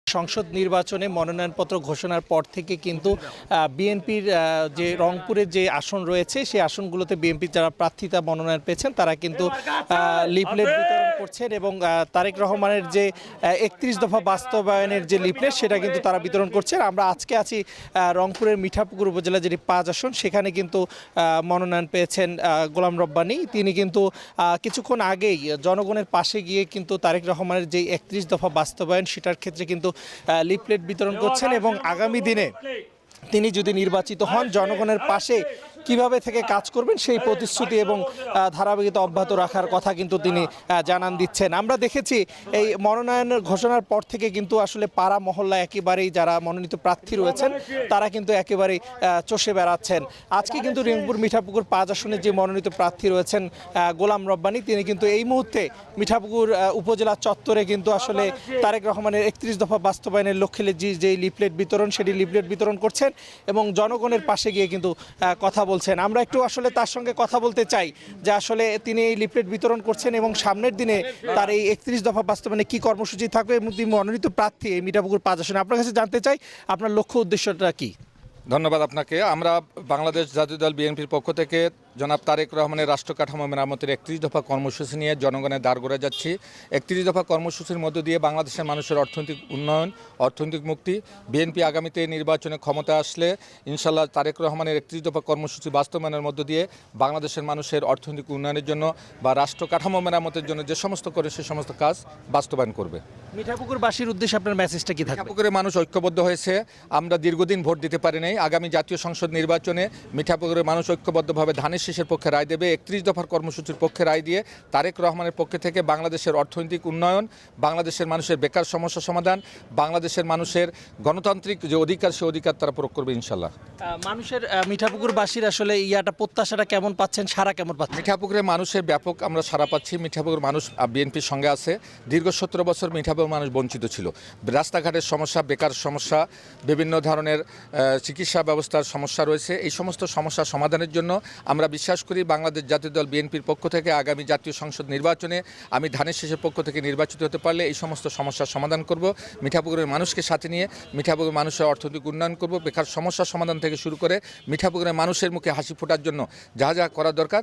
সংসদ নির্বাচনে মনোনয়নপত্র ঘোষণার পর থেকে কিন্তু বিএনপির যে রংপুরের যে আসন রয়েছে সেই আসনগুলোতে বিএনপির যারা প্রার্থীতা মনোনয়ন পেয়েছেন তারা কিন্তু লিফলেট বিতরণ করছেন এবং তারেক রহমানের যে ৩১ দফা বাস্তবায়নের যে লিফলেট সেটা কিন্তু তারা বিতরণ করছেন। আমরা আজকে আছি রংপুরের মিঠাপুকুর উপজেলা যেটি ৫ আসন, সেখানে কিন্তু মনোনয়ন পেয়েছেন গোলাম রব্বানী। তিনি কিন্তু কিছুক্ষণ আগেই জনগণের পাশে গিয়ে কিন্তু তারেক রহমানের যে ৩১ দফা বাস্তবায়ন সেটার ক্ষেত্রে কিন্তু লিফলেট বিতরণ করছেন এবং আগামী দিনে তিনি যদি নির্বাচিত হন জনগণের পাশে কিভাবে থেকে কাজ করবেন সেই প্রতিশ্রুতি এবং ধারাবাহিকতা অব্যাহত রাখার কথা কিন্তু তিনি জানান দিচ্ছেন। আমরা দেখেছি এই মনোনয়নের ঘোষণার পর থেকে কিন্তু আসলে পাড়া মহল্লা একেবারেই যারা মনোনীত প্রার্থী রয়েছেন তারা কিন্তু একেবারেই চষে বেড়াচ্ছেন। আজকে কিন্তু রংপুর মিঠাপুকুর ৫ আসনে যে মনোনীত প্রার্থী রয়েছেন গোলাম রব্বানী, তিনি কিন্তু এই মুহূর্তে মিঠাপুকুর উপজেলা চত্বরে কিন্তু আসলে তারেক রহমানের ৩১ দফা বাস্তবায়নের লক্ষ্যে যে লিফলেট বিতরণ সেটি লিফলেট বিতরণ করছেন এবং জনগণের পাশে গিয়ে কিন্তু কথা বলছেন। আমরা একটু আসলে তার সঙ্গে কথা বলতে চাই যে আসলে তিনি এই লিফলেট বিতরণ করছেন এবং সামনের দিনে তার এই ৩১ দফা বাস্তবায়নে কি কর্মসূচি থাকবে এবং তিনি মনোনীত প্রার্থী এই মিঠাপুকুর ৫ আসনে। আপনার কাছে জানতে চাই আপনার লক্ষ্য উদ্দেশ্যটা কি? ধন্যবাদ আপনাকে। আমরা বাংলাদেশ জাতীয় দল বিএনপির পক্ষ থেকে জনাব তারেক রহমানের রাষ্ট্র কাঠামো মেরামতের ৩১ দফা কর্মসূচি নিয়ে জনগণের দ্বার গড়ে যাচ্ছি। ৩১ দফা কর্মসূচির মধ্য দিয়ে বাংলাদেশের মানুষের অর্থনৈতিক উন্নয়ন, অর্থনৈতিক মুক্তি। বিএনপি আগামীতে নির্বাচনে ক্ষমতা আসলে ইনশাল্লাহ তারেক রহমানের ৩১ দফা কর্মসূচি বাস্তবায়নের মধ্য দিয়ে বাংলাদেশের মানুষের অর্থনৈতিক উন্নয়নের জন্য বা রাষ্ট্র কাঠামো মেরামতের জন্য যে সমস্ত করে সে সমস্ত কাজ বাস্তবায়ন করবে। মিঠাপুকুরবাসীর উদ্দেশ্যে আপনার মেসেজটা কি থাকবে? মিঠাপুকুরের মানুষ ঐক্যবদ্ধ হয়েছে। আমরা দীর্ঘদিন ভোট দিতে পারি নাই। আগামী জাতীয় সংসদ নির্বাচনে মিঠাপুকুরের মানুষ ঐক্যবদ্ধভাবে ধানের শীষের পক্ষে রায় দেবে। ৩১ দফার কর্মসূচির পক্ষে রায় দিয়ে তারেক রহমানের পক্ষে থেকে বাংলাদেশের অর্থনৈতিক উন্নয়ন, বাংলাদেশের মানুষের বেকার সমস্যা সমাধান, বাংলাদেশের মানুষের গণতান্ত্রিক যে অধিকার সে অধিকার তারা প্রয়োগ করবে ইনশাল্লাহ। মানুষের মিঠাপুকুরবাসীর আসলে প্রত্যাশাটা কেমন পাচ্ছেন, সারা কেমন পাচ্ছেন? মিঠাপুকুরের মানুষের ব্যাপক আমরা সারা পাচ্ছি। মিঠাপুকুর মানুষ বিএনপির সঙ্গে আছে। দীর্ঘ ১৭ বছর মিঠাপুকুর মানুষ বঞ্চিত ছিল। রাস্তাঘাটের সমস্যা, বেকার সমস্যা, বিভিন্ন ধরনের চিকিৎসা ব্যবস্থার সমস্যা রয়েছে। এই সমস্ত সমস্যা সমাধানের জন্য আমরা বিশ্বাস করি বাংলাদেশ জাতীয় দল বিএনপির পক্ষ থেকে আগামী জাতীয় সংসদ নির্বাচনে আমি ধানের শীষের পক্ষ থেকে নির্বাচিত হতে পারলে এই সমস্ত সমস্যার সমাধান করব। মিঠাপুকুরের মানুষকে সাথে নিয়ে মিঠাপুকুরের মানুষের অর্থনৈতিক উন্নয়ন করব। বেকার সমস্যার সমাধান থেকে শুরু করে মিঠাপুকুরের মানুষের মুখে হাসি ফোটার জন্য যা যা করা দরকার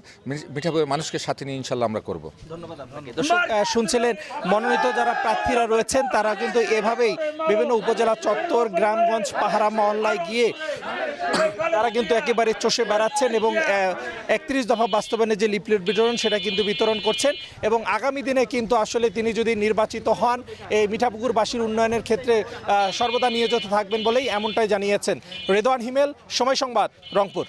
মিঠাপুকুরের মানুষকে সাথে নিয়ে ইনশাল্লাহ আমরা করব। ধন্যবাদ আপনাকে। দর্শক শুনছিলেন মনোনীত যারা প্রার্থীরা রয়েছেন তারা কিন্তু এভাবেই বিভিন্ন উপজেলা চত্বর, গ্রামগঞ্জ, পাহাড়া মহল্লায় গিয়ে তারা কিন্তু একেবারে চষে বেড়াচ্ছেন এবং ৩১ দফা বাস্তবায়নের যে লিফলেট বিতরণ সেটা কিন্তু বিতরণ করছেন এবং আগামী দিনে কিন্তু আসলে তিনি যদি নির্বাচিত হন এই মিঠাপুকুরবাসীর উন্নয়নের ক্ষেত্রে সর্বদা নিয়োজিত থাকবেন বলেই এমনটাই জানিয়েছেন। রেদওয়ান হিমেল, সময় সংবাদ, রংপুর।